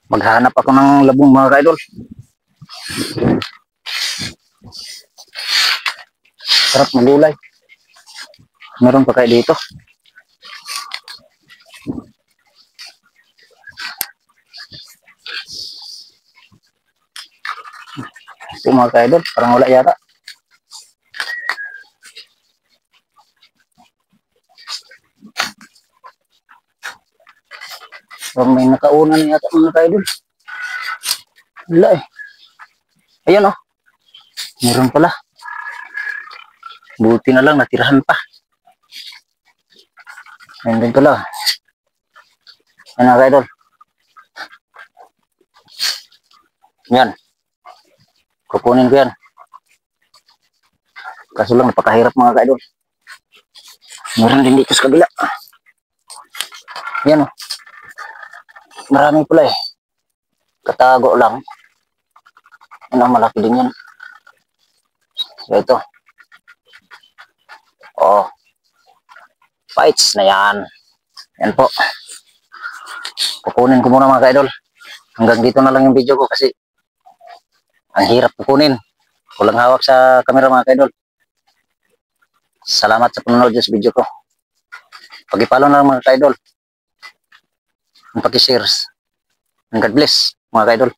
Maghanap ako ng labong mga ka-idol. Sarap magulay. Meron pa kayo dito. Ito mga ka-idol, parang wala yata. Parang may nakauna na yata mga ka-idol. Wala eh. Ayan oh. Meron pala. Buti na lang, natirahan pa. Ayan din pala. Ayan mga ka-idol. Yan. Kukunin ko yan. Kaso lang, napakahirap mga ka-idol. Meron din dito sa kabila. Yan oh. Marami pala eh. Katago lang. Yan ang malaki din yan. So ito. Oh. Fights na yan. Yan po. Kukunin ko muna mga ka-idol. Hanggang dito na lang yung video ko kasi ang hirap kukunin. Walang hawak sa camera mga ka-idol. Salamat sa panonood sa video ko. Pag-follow na lang mga ka-idol. Pag-share. God bless mga ka-idol.